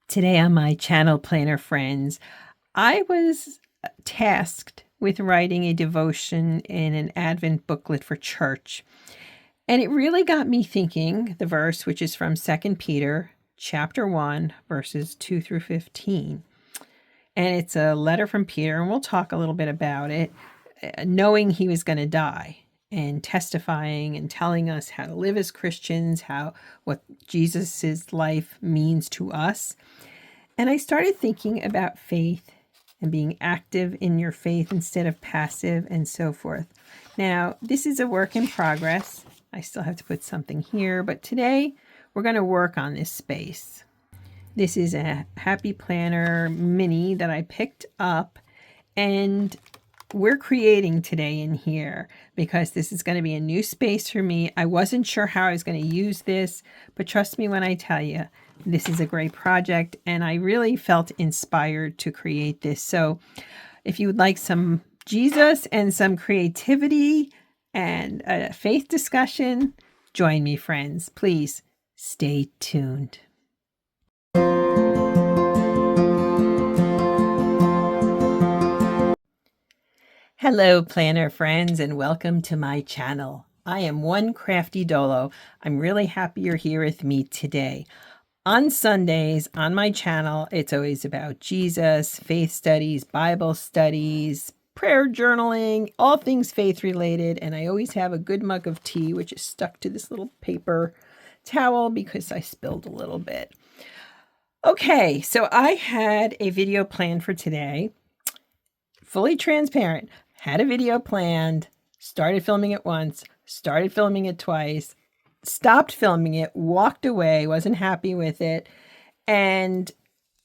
Today on my channel planner, friends, I was tasked with writing a devotion in an Advent booklet for church. And it really got me thinking, the verse, which is from 2 Peter chapter 1, verses 2 through 15. And it's a letter from Peter, and we'll talk a little bit about it, knowing he was going to die and testifying and telling us how to live as Christians, what Jesus's life means to us. And I started thinking about faith and being active in your faith instead of passive and so forth. Now, this is a work in progress. I still have to put something here, but today we're going to work on this space. This is a Happy Planner mini that I picked up, and we're creating today in here because this is going to be a new space for me. I wasn't sure how I was going to use this, but trust me when I tell you, this is a great project, and I really felt inspired to create this. So if you would like some Jesus and some creativity and a faith discussion, join me, friends. Please stay tuned. Hello, planner friends, and welcome to my channel. I am One Crafty Dolo. I'm really happy you're here with me today. On Sundays on my channel, it's always about Jesus, faith studies, Bible studies, prayer journaling, all things faith related. And I always have a good mug of tea, which is stuck to this little paper towel because I spilled a little bit. Okay, so I had a video planned for today. Fully transparent. Had a video planned, started filming it once, started filming it twice, stopped filming it, walked away, wasn't happy with it, and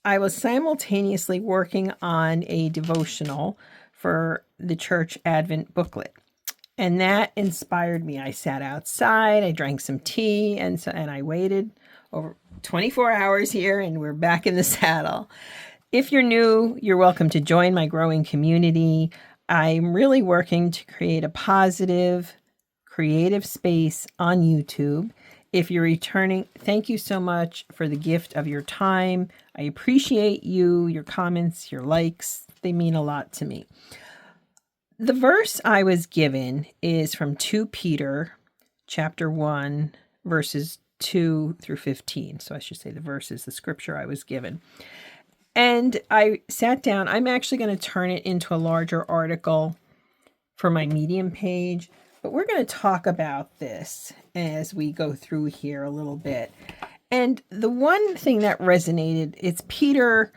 I was simultaneously working on a devotional for the church Advent booklet. And that inspired me. I sat outside, I drank some tea, and I waited over 24 hours here, and we're back in the saddle. If you're new, you're welcome to join my growing community. I'm really working to create a positive, creative space on YouTube. If you're returning, thank you so much for the gift of your time. I appreciate you, your comments, your likes. They mean a lot to me. The verse I was given is from 2 Peter chapter 1, verses 2 through 15. So I should say the verse is the scripture I was given. And I sat down. I'm actually going to turn it into a larger article for my Medium page, but we're going to talk about this as we go through here a little bit. And the one thing that resonated, it's Peter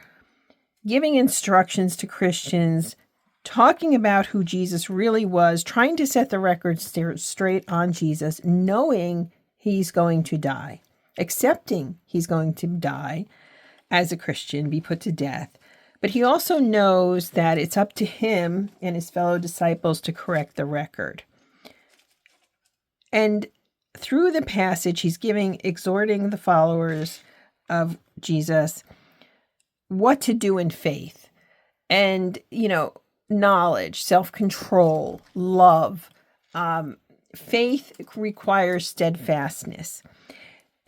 giving instructions to Christians, talking about who Jesus really was, trying to set the record straight on Jesus, knowing he's going to die, accepting he's going to die as a Christian, be put to death. But he also knows that it's up to him and his fellow disciples to correct the record. And through the passage, he's exhorting the followers of Jesus what to do in faith. And, knowledge, self-control, love. Faith requires steadfastness.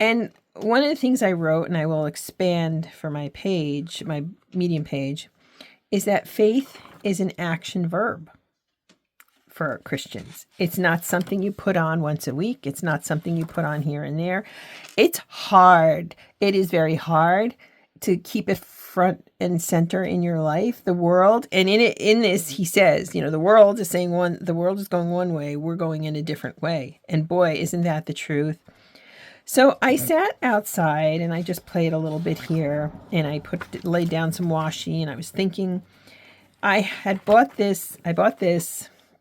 And one of the things I wrote, and I will expand for my page, my Medium page, is that faith is an action verb for Christians. It's not something you put on once a week. It's not something you put on here and there. It's hard. It is very hard to keep it front and center in your life. The world, and in this, he says, the world is saying the world is going one way. We're going in a different way. And boy, isn't that the truth? So I sat outside and I just played a little bit here, and I laid down some washi, and I was thinking I bought this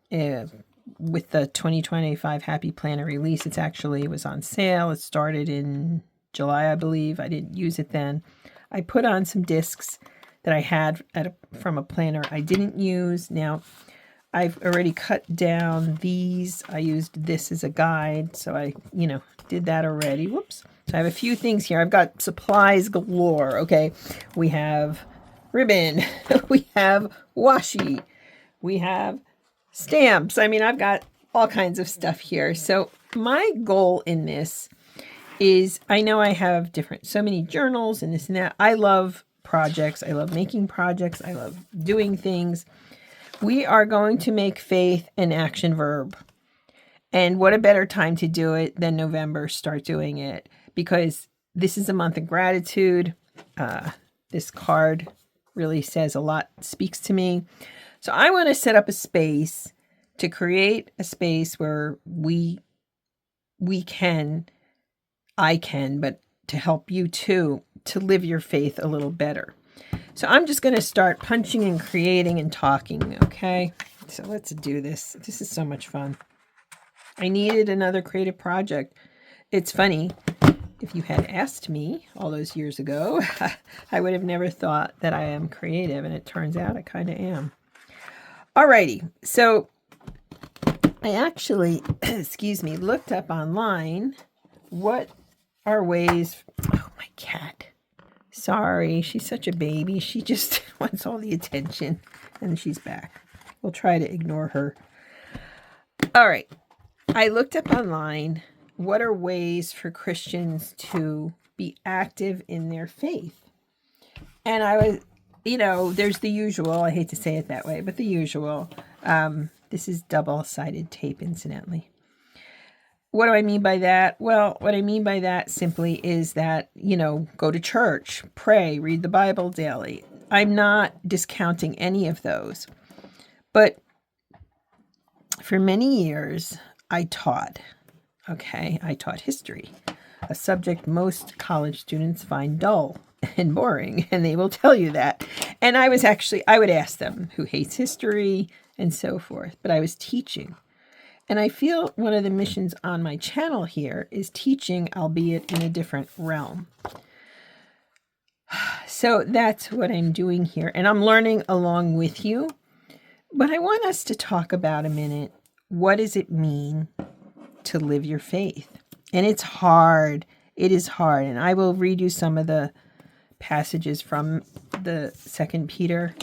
with the 2025 Happy Planner release. It was on sale. It started in July, I believe. I didn't use it then. I put on some discs that I had from a planner I didn't use. Now, I've already cut down these. I used this as a guide, so I, did that already. Whoops. So I have a few things here. I've got supplies galore, okay? We have ribbon. We have washi. We have stamps. I've got all kinds of stuff here. So my goal in this is I know I have so many journals and this and that. I love projects. I love making projects. I love doing things. We are going to make faith an action verb. And what a better time to do it than November. Start doing it, because this is a month of gratitude. This card really says a lot, speaks to me. So I want to set up a space to create a space where I can, but to help you too, to live your faith a little better. So I'm just going to start punching and creating and talking, okay? So let's do this. This is so much fun. I needed another creative project. It's funny, if you had asked me all those years ago, I would have never thought that I am creative, and it turns out I kind of am. Alrighty, so I actually, excuse me, looked up online what are ways. Oh, my cat. Sorry, she's such a baby. She just wants all the attention, and she's back. We'll try to ignore her. All right, I looked up online what are ways for Christians to be active in their faith. And I was, there's the usual. I hate to say it that way, but the usual. This is double-sided tape, incidentally. What do I mean by that? Well, what I mean by that simply is that, go to church, pray, read the Bible daily. I'm not discounting any of those. But for many years, I taught. Okay, I taught history, a subject most college students find dull and boring, and they will tell you that. And I would ask them who hates history and so forth, but I was teaching. And I feel one of the missions on my channel here is teaching, albeit in a different realm. So that's what I'm doing here. And I'm learning along with you. But I want us to talk about a minute, what does it mean to live your faith? And it's hard. It is hard. And I will read you some of the passages from the 2 Peter.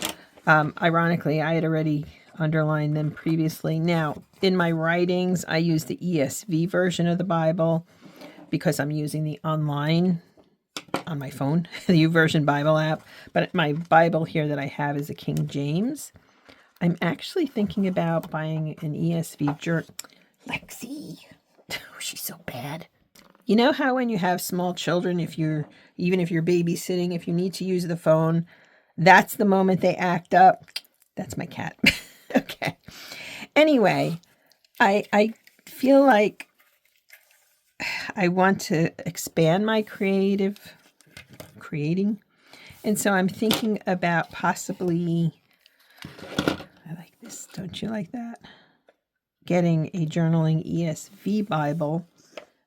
Ironically, I had already underlined them previously. Now, in my writings, I use the ESV version of the Bible because I'm using the online on my phone, the YouVersion Bible app. But my Bible here that I have is a King James. I'm actually thinking about buying an ESV journal. Lexi, she's so bad. You know how when you have small children, even if you're babysitting, if you need to use the phone, that's the moment they act up. That's my cat. Okay. Anyway, I feel like I want to expand my creating. And so I'm thinking about possibly, I like this, don't you like that? Getting a journaling ESV Bible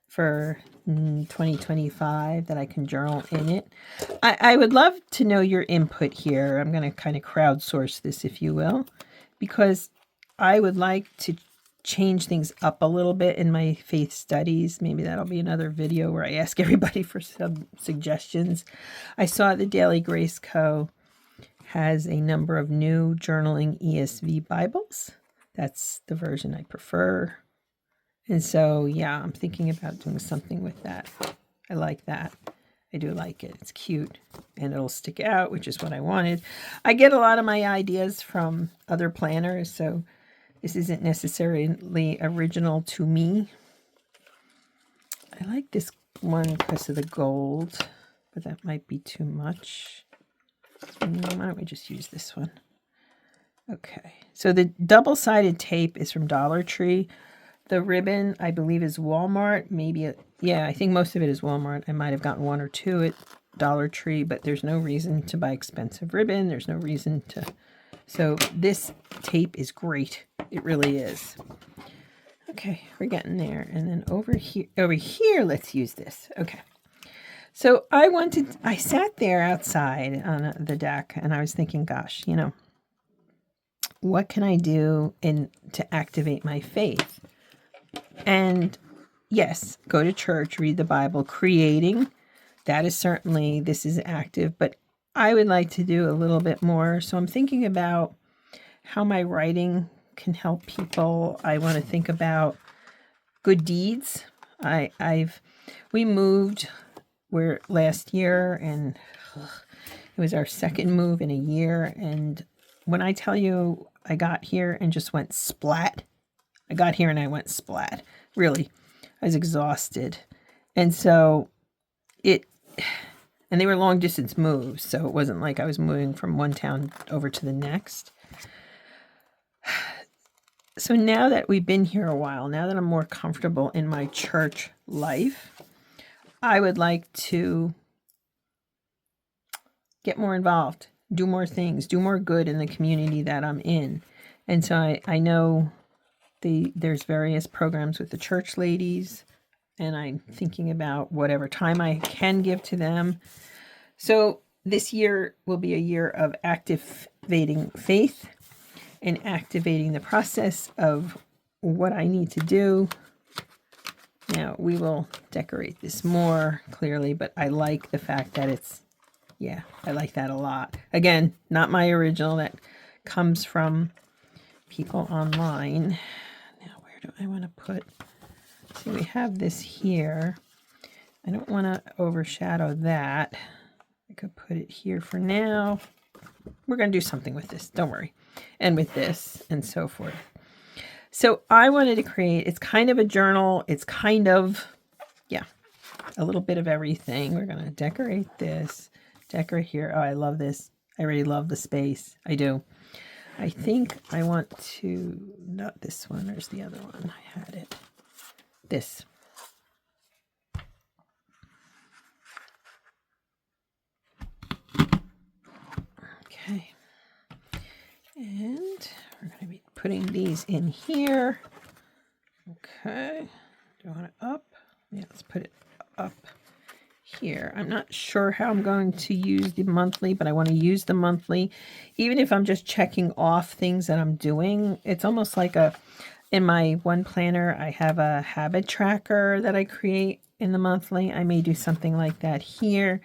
for 2025 that I can journal in it. I would love to know your input here. I'm going to kind of crowdsource this, if you will, because I would like to change things up a little bit in my faith studies. Maybe that'll be another video where I ask everybody for some suggestions. I saw the Daily Grace Co. has a number of new journaling ESV Bibles. That's the version I prefer. And so, yeah, I'm thinking about doing something with that. I like that. I do like it. It's cute. And it'll stick out, which is what I wanted. I get a lot of my ideas from other planners, so this isn't necessarily original to me. I like this one because of the gold, but that might be too much. Why don't we just use this one? Okay. So the double-sided tape is from Dollar Tree. The ribbon, I believe, is Walmart. I think most of it is Walmart. I might have gotten one or two at Dollar Tree, but there's no reason to buy expensive ribbon. There's no reason to. So this tape is great. It really is. Okay, we're getting there. And then over here, let's use this. Okay. So I sat there outside on the deck, and I was thinking, gosh, what can I do to activate my faith? And yes, go to church, read the Bible, creating. This is active, but I would like to do a little bit more. So I'm thinking about how my writing can help people. I want to think about good deeds. I've We moved last year, and it was our second move in a year. And when I tell you I got here and just went splat, I got here and I went splat. Really, I was exhausted. And so and they were long distance moves, so it wasn't like I was moving from one town over to the next. So now that we've been here a while, now that I'm more comfortable in my church life, I would like to get more involved, do more things, do more good in the community that I'm in. And so I know there's various programs with the church ladies, and I'm thinking about whatever time I can give to them. So this year will be a year of activating faith and activating the process of what I need to do. Now, we will decorate this more clearly, but I like the fact that I like that a lot. Again, not my original. That comes from people online. Now, where do I want to put? So we have this here. I don't want to overshadow that. I could put it here for now. We're going to do something with this, don't worry. And with this, and so forth. So I wanted to create, it's kind of a journal. It's kind of, a little bit of everything. We're going to decorate this, decorate here. Oh, I love this. I already love the space. I do. I think I want to, not this one. There's the other one. I had it. This. Okay. And we're going to be putting these in here. Okay. Do I want it up? Yeah, let's put it up here. I'm not sure how I'm going to use the monthly, but I want to use the monthly. Even if I'm just checking off things that I'm doing, it's almost like in my one planner, I have a habit tracker that I create in the monthly. I may do something like that here.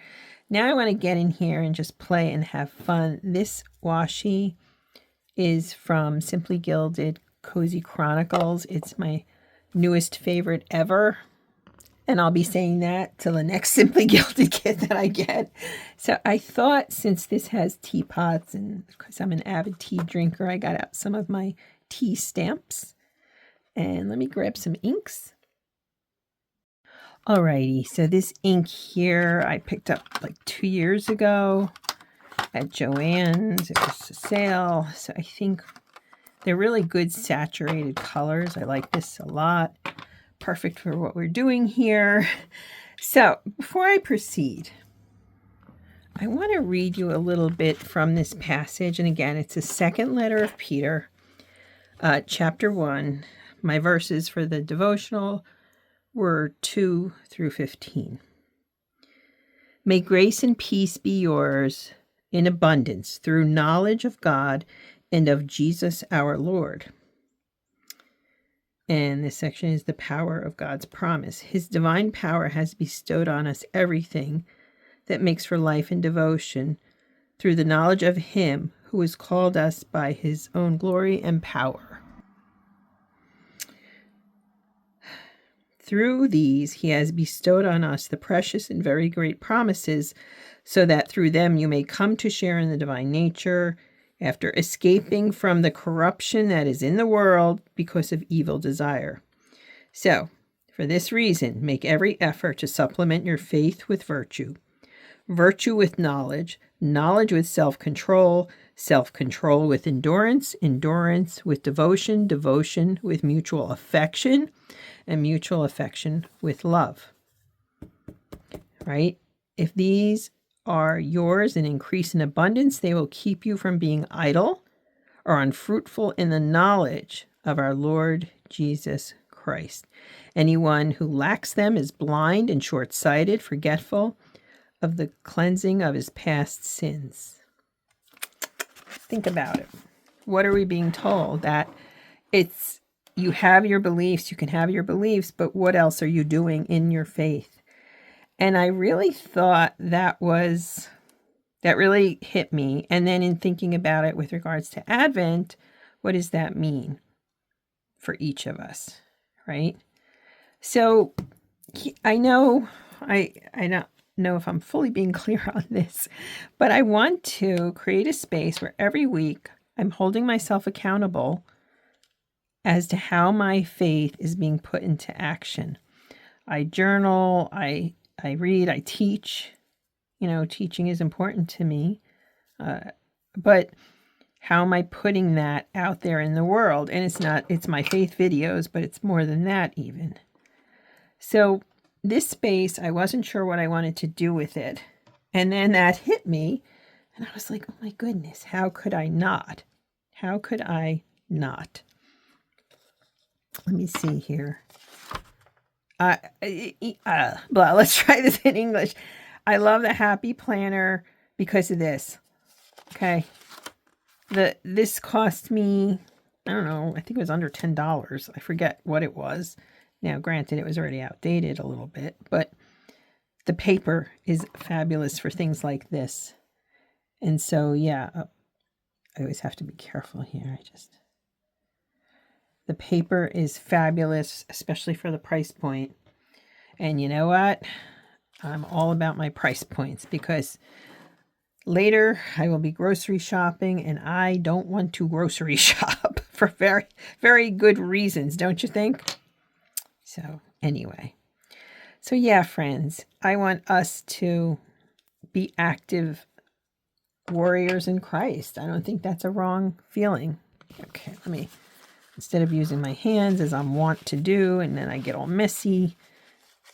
Now I want to get in here and just play and have fun. This washi is from Simply Gilded Cozy Chronicles. It's my newest favorite ever. And I'll be saying that till the next Simply Gilded kit that I get. So I thought, since this has teapots, and because I'm an avid tea drinker, I got out some of my tea stamps. And let me grab some inks. Alrighty, so this ink here I picked up like 2 years ago at Joann's. It was a sale. So I think they're really good saturated colors. I like this a lot. Perfect for what we're doing here. So before I proceed, I want to read you a little bit from this passage. And again, it's the second letter of Peter, chapter 1. My verses for the devotional were 2 through 15. May grace and peace be yours in abundance through knowledge of God and of Jesus our Lord. And this section is the power of God's promise. His divine power has bestowed on us everything that makes for life and devotion through the knowledge of Him who has called us by His own glory and power. Through these, He has bestowed on us the precious and very great promises, so that through them you may come to share in the divine nature, after escaping from the corruption that is in the world because of evil desire. So, for this reason, make every effort to supplement your faith with virtue, virtue with knowledge, knowledge with self-control, self-control with endurance, endurance with devotion, devotion with mutual affection, and mutual affection with love. Right? If these are yours and increase in abundance, they will keep you from being idle or unfruitful in the knowledge of our Lord Jesus Christ. Anyone who lacks them is blind and short-sighted, forgetful of the cleansing of his past sins. Think about it. What are we being told? That you have your beliefs, you can have your beliefs, but what else are you doing in your faith? And I really thought that really hit me. And then in thinking about it with regards to Advent, what does that mean for each of us, right? So I know I don't know if I'm fully being clear on this, but I want to create a space where every week I'm holding myself accountable as to how my faith is being put into action. I journal, I read, I teach. You know, teaching is important to me. But how am I putting that out there in the world? And it's my faith videos, but it's more than that even. So this space, I wasn't sure what I wanted to do with it. And then that hit me, and I was like, oh my goodness, how could I not? How could I not? Let me see here. Let's try this in English. I love the Happy Planner because of this. Okay. This cost me, I don't know, I think it was under $10. I forget what it was. Now, granted, it was already outdated a little bit, but the paper is fabulous for things like this. And so, yeah, I always have to be careful here. The paper is fabulous, especially for the price point. And you know what? I'm all about my price points because later I will be grocery shopping and I don't want to grocery shop for very, very good reasons, don't you think? So anyway, so yeah, friends, I want us to be active warriors in Christ. I don't think that's a wrong feeling. Okay, instead of using my hands as I'm wont to do, and then I get all messy,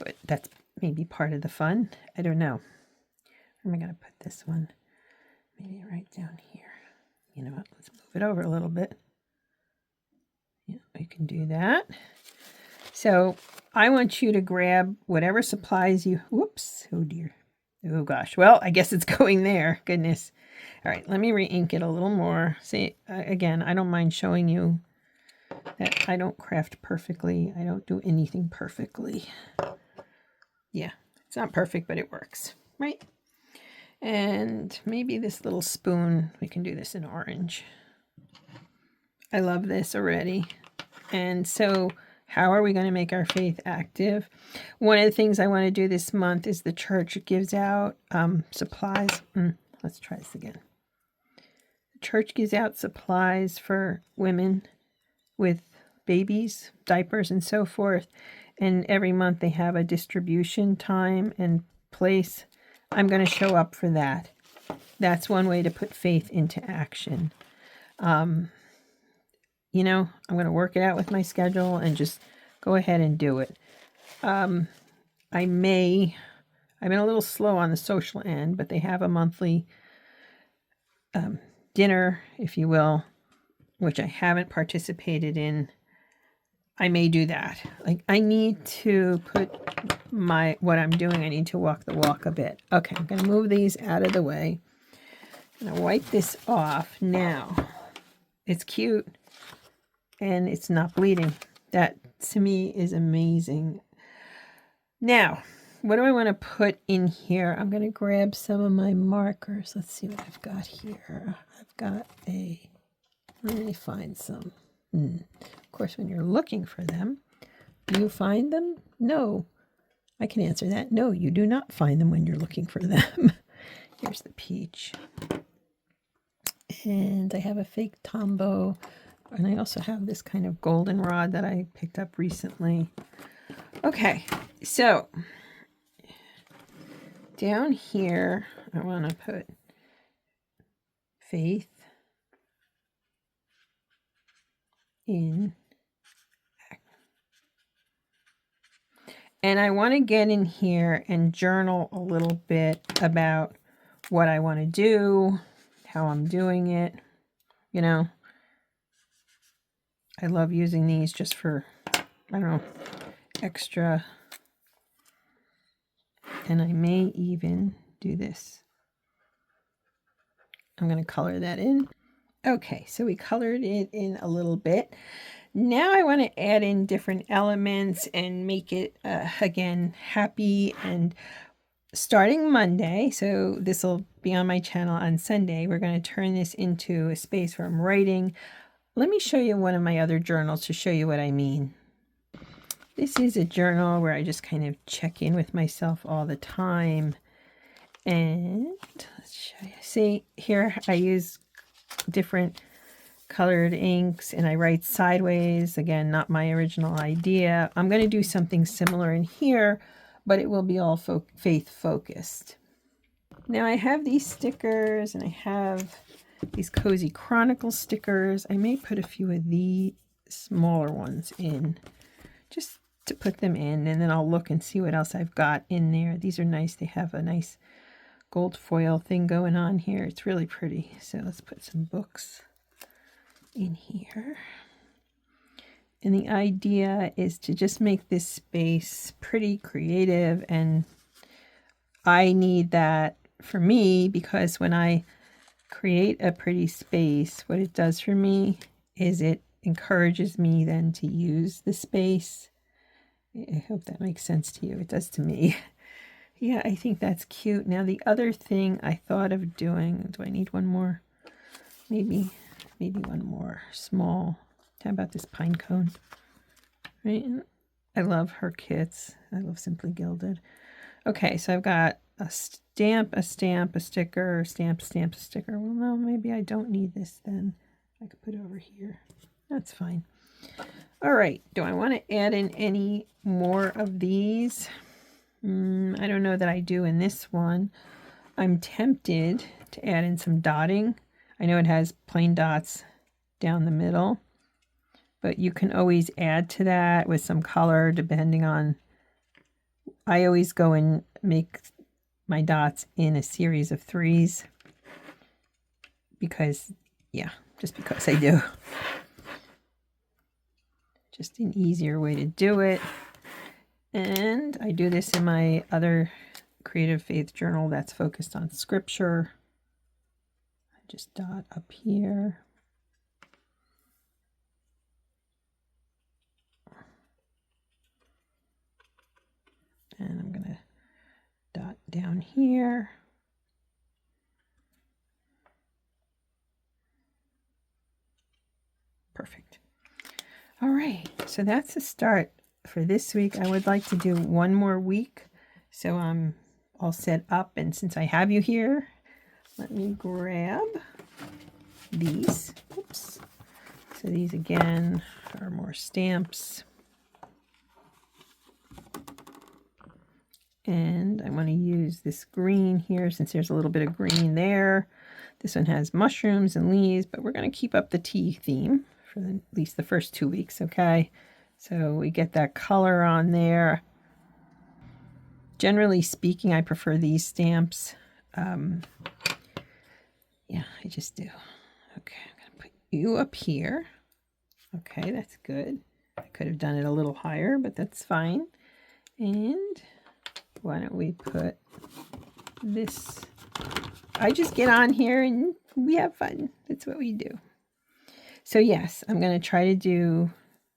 but that's maybe part of the fun. I don't know. Where am I going to put this one? Maybe right down here. You know what? Let's move it over a little bit. Yeah, you can do that. So I want you to grab whatever supplies you, whoops, oh dear. Oh gosh, well, I guess it's going there, goodness. All right, let me re-ink it a little more. See, again, I don't mind showing you that I don't craft perfectly. I don't do anything perfectly. Yeah, it's not perfect, but it works, right? And maybe this little spoon, we can do this in orange. I love this already. And so how are we going to make our faith active? One of the things I want to do this month is the church gives out supplies. Let's try this again. The church gives out supplies for women with babies, diapers, and so forth. And every month they have a distribution time and place. I'm going to show up for that. That's one way to put faith into action. You know, I'm going to work it out with my schedule and just go ahead and do it. I've been a little slow on the social end, but they have a monthly dinner, if you will, which I haven't participated in. I may do that. Like, I need to put what I'm doing, I need to walk the walk a bit. Okay, I'm going to move these out of the way. I'm going to wipe this off now. It's cute. And it's not bleeding. That, to me, is amazing. Now, what do I want to put in here? I'm going to grab some of my markers. Let's see what I've got here. Let me find some. Of course, when you're looking for them, do you find them? No. I can answer that. No, you do not find them when you're looking for them. Here's the peach. And I have a fake Tombow. And I also have this kind of goldenrod that I picked up recently. Okay, so down here, I want to put faith in. And I want to get in here and journal a little bit about what I want to do, how I'm doing it, you know. I love using these just for, I don't know, extra. And I may even do this. I'm going to color that in. Okay, so we colored it in a little bit. Now I want to add in different elements and make it, again, happy. And starting Monday, so this will be on my channel on Sunday, we're going to turn this into a space where I'm writing. Let me show you one of my other journals to show you what I mean. This is a journal where I just kind of check in with myself all the time. And let's show you. See, here I use different colored inks and I write sideways. Again, not my original idea. I'm going to do something similar in here, but it will be all faith focused. Now I have these stickers and I have these Cozy Chronicle stickers. I may put a few of the smaller ones in just to put them in, and then I'll look and see what else I've got in there. These are nice. They have a nice gold foil thing going on here. It's really pretty. So let's put some books in here. And the idea is to just make this space pretty creative, and I need that for me because when I create a pretty space, what it does for me is it encourages me then to use the space. I hope that makes sense to you. It does to me. Yeah, I think that's cute. Now the other thing I thought of doing, do I need one more? Maybe one more small. How about this pine cone? Right? I love her kits. I love Simply Gilded. Okay, so I've got a stamp, a stamp, a sticker, stamp, stamp, a sticker. Well, no, maybe I don't need this then. I could put it over here. That's fine. All right, do I want to add in any more of these? I don't know that I do in this one. I'm tempted to add in some dotting. I know it has plain dots down the middle, but you can always add to that with some color depending on. I always go and make my dots in a series of 3s because, yeah, just because I do. Just an easier way to do it. And I do this in my other Creative Faith journal that's focused on scripture. I just dot up here. And I'm going to dot down here. Perfect. All right, so that's the start for this week. I would like to do one more week, so I'm all set up. And since I have you here, let me grab these. Oops. So these again are more stamps. And I want to use this green here since there's a little bit of green there. This one has mushrooms and leaves, but we're going to keep up the tea theme for at least the first 2 weeks, okay? So we get that color on there. Generally speaking, I prefer these stamps. Yeah, I just do. Okay, I'm going to put you up here. Okay, that's good. I could have done it a little higher, but that's fine. And why don't we put this? I just get on here and we have fun. That's what we do. So yes, I'm going to try to do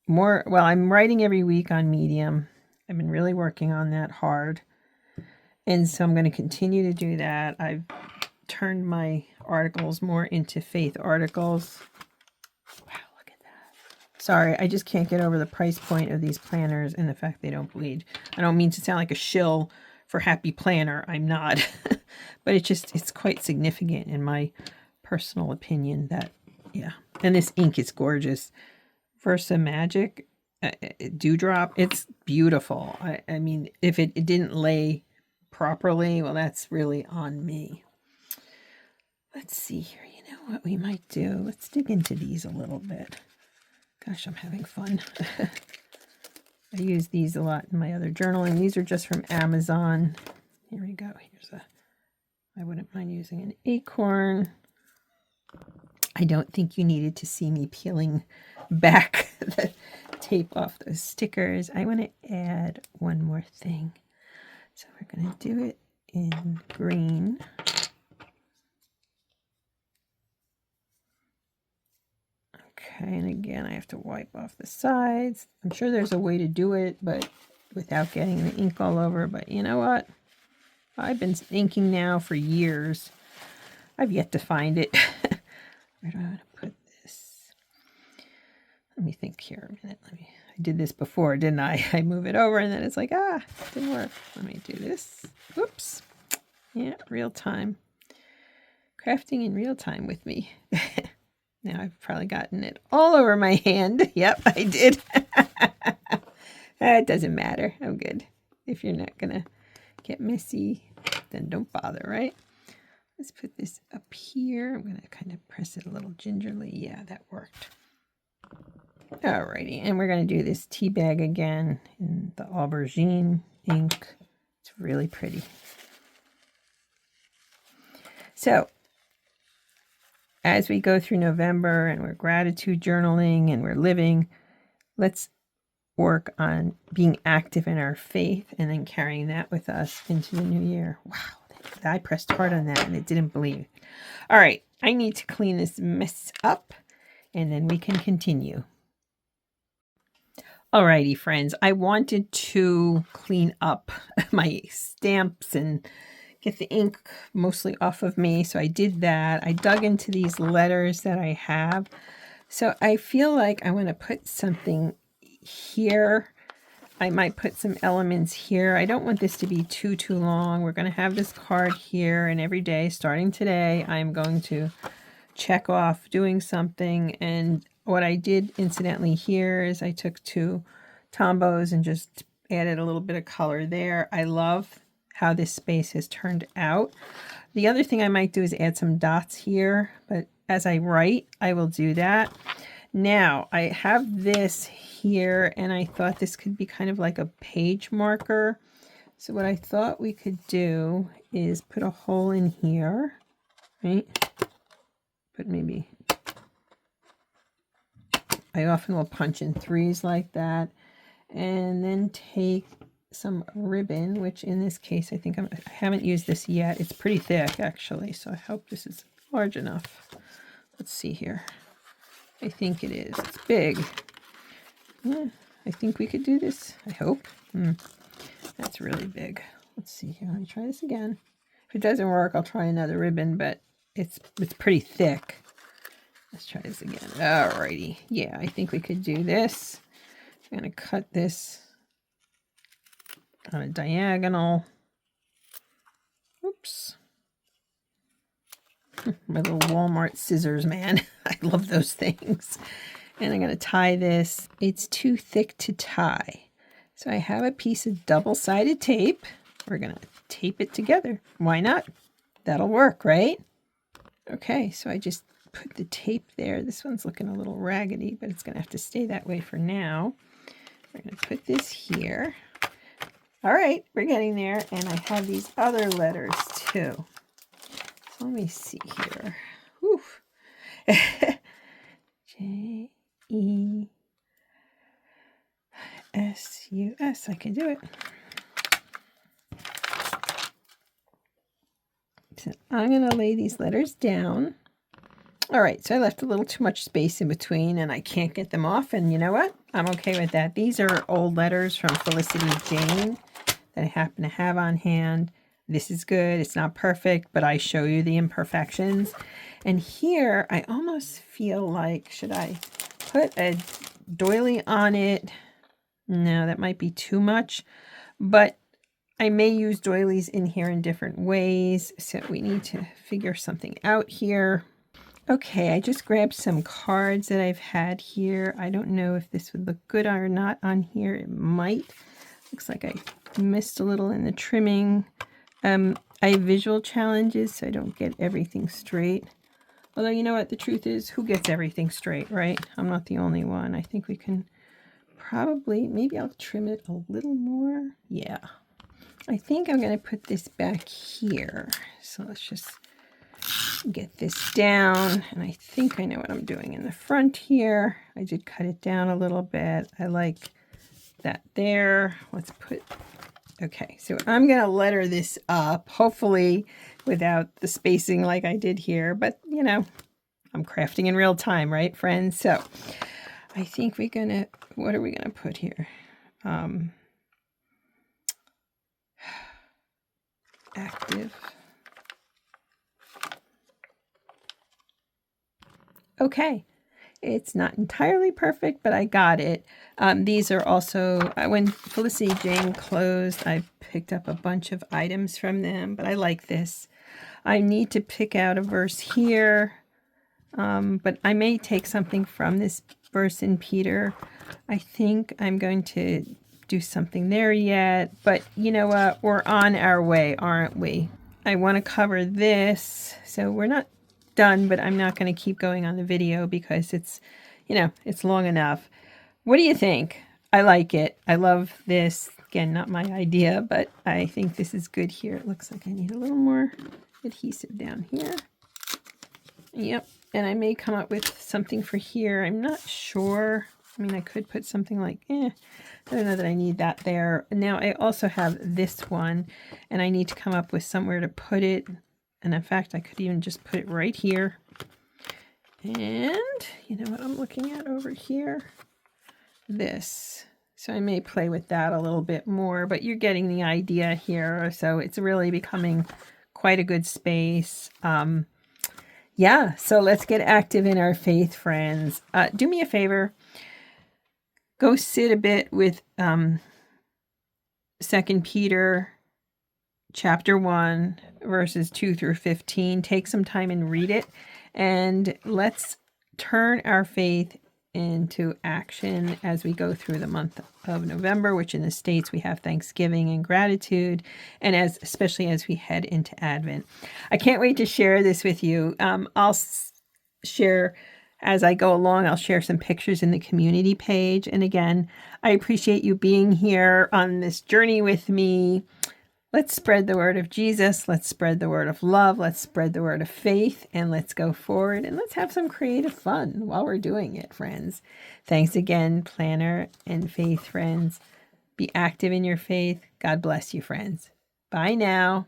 more. Well, I'm writing every week on Medium. I've been really working on that hard. And so I'm going to continue to do that. I've turned my articles more into faith articles. Wow, look at that. Sorry, I just can't get over the price point of these planners and the fact they don't bleed. I don't mean to sound like a shill for Happy Planner. I'm not. But it's quite significant in my personal opinion that, yeah. And this ink is gorgeous. Versa Magic Dewdrop, it's beautiful. I mean, if it didn't lay properly, well, that's really on me. Let's see here. You know what we might do? Let's dig into these a little bit. Gosh, I'm having fun. I use these a lot in my other journaling. These are just from Amazon. Here we go. I wouldn't mind using an acorn. I don't think you needed to see me peeling back the tape off those stickers. I want to add one more thing. So we're going to do it in green. Okay, and again, I have to wipe off the sides. I'm sure there's a way to do it, but without getting the ink all over. But you know what? I've been inking now for years. I've yet to find it. Where do I want to put this? Let me think here a minute. I did this before, didn't I? I move it over and then it's like, ah, didn't work. Let me do this. Oops. Yeah, real time. Crafting in real time with me. Now I've probably gotten it all over my hand. Yep, I did. It doesn't matter. I'm good. If you're not going to get messy, then don't bother, right? Let's put this up here. I'm going to kind of press it a little gingerly. Yeah, that worked. Alrighty, and we're going to do this tea bag again in the aubergine ink. It's really pretty. So, as we go through November and we're gratitude journaling and we're living, let's work on being active in our faith and then carrying that with us into the new year. Wow, I pressed hard on that and it didn't believe. All right, I need to clean this mess up and then we can continue. Alrighty, friends, I wanted to clean up my stamps and get the ink mostly off of me, so I did that. I dug into these letters that I have. So I feel like I want to put something here. I might put some elements here. I don't want this to be too long. We're going to have this card here, and every day, starting today, I'm going to check off doing something. And what I did incidentally here is I took 2 Tombos and just added a little bit of color there. I love how this space has turned out. The other thing I might do is add some dots here, but as I write, I will do that. Now, I have this here, and I thought this could be kind of like a page marker. So what I thought we could do is put a hole in here, right? But maybe I often will punch in 3s like that, and then take some ribbon, which in this case I think I haven't used this yet. It's pretty thick actually, so I hope this is large enough. Let's see here. I think it is. It's big. Yeah, I think we could do this. I hope. That's really big. Let's see here. Let me try this again. If it doesn't work, I'll try another ribbon, but it's pretty thick. Let's try this again. Alrighty. Yeah, I think we could do this. I'm going to cut this on a diagonal. Oops. My little Walmart scissors, man. I love those things. And I'm going to tie this. It's too thick to tie. So I have a piece of double-sided tape. We're going to tape it together. Why not? That'll work, right? Okay, so I just put the tape there. This one's looking a little raggedy, but it's going to have to stay that way for now. We're going to put this here. All right, we're getting there. And I have these other letters too. So let me see here. Whew. J-E-S-U-S. I can do it. So I'm going to lay these letters down. All right, so I left a little too much space in between and I can't get them off. And you know what? I'm okay with that. These are old letters from Felicity Jane that I happen to have on hand. This is good. It's not perfect, but I show you the imperfections. And here, I almost feel like, should I put a doily on it? No, that might be too much, but I may use doilies in here in different ways. So we need to figure something out here. Okay, I just grabbed some cards that I've had here. I don't know if this would look good or not on here. It might. Looks like I missed a little in the trimming. I have visual challenges, so I don't get everything straight. Although, you know what? The truth is, who gets everything straight, right? I'm not the only one. I think we can probably, maybe I'll trim it a little more. Yeah. I think I'm going to put this back here. So let's just get this down. And I think I know what I'm doing in the front here. I did cut it down a little bit. I like that there. Let's put, okay, so I'm going to letter this up, hopefully without the spacing like I did here. But, you know, I'm crafting in real time, right, friends? So I think we're going to, what are we going to put here? Active. Okay, It's not entirely perfect, but I got it. These are also, when Felicity Jane closed, I picked up a bunch of items from them, but I like this. I need to pick out a verse here, but I may take something from this verse in Peter. I think I'm going to do something there yet, but you know what? We're on our way, aren't we? I want to cover this, so we're not done, but I'm not going to keep going on the video because it's, you know, it's long enough. What do you think? I like it. I love this. Again, not my idea, but I think this is good here. It looks like I need a little more adhesive down here. Yep, and I may come up with something for here. I'm not sure. I mean, I could put something like, I don't know that I need that there. Now I also have this one, and I need to come up with somewhere to put it. And in fact, I could even just put it right here. And you know what I'm looking at over here? This. So I may play with that a little bit more, but you're getting the idea here. So it's really becoming quite a good space. Yeah, so let's get active in our faith, friends. Do me a favor. Go sit a bit with 2 Peter chapter 1, verses 2 through 15. Take some time and read it. And let's turn our faith into action as we go through the month of November, which in the States we have Thanksgiving and gratitude, and especially as we head into Advent. I can't wait to share this with you. I'll share as I go along. I'll share some pictures in the community page. And again, I appreciate you being here on this journey with me. Let's spread the word of Jesus. Let's spread the word of love. Let's spread the word of faith, and let's go forward and let's have some creative fun while we're doing it, friends. Thanks again, planner and faith friends. Be active in your faith. God bless you, friends. Bye now.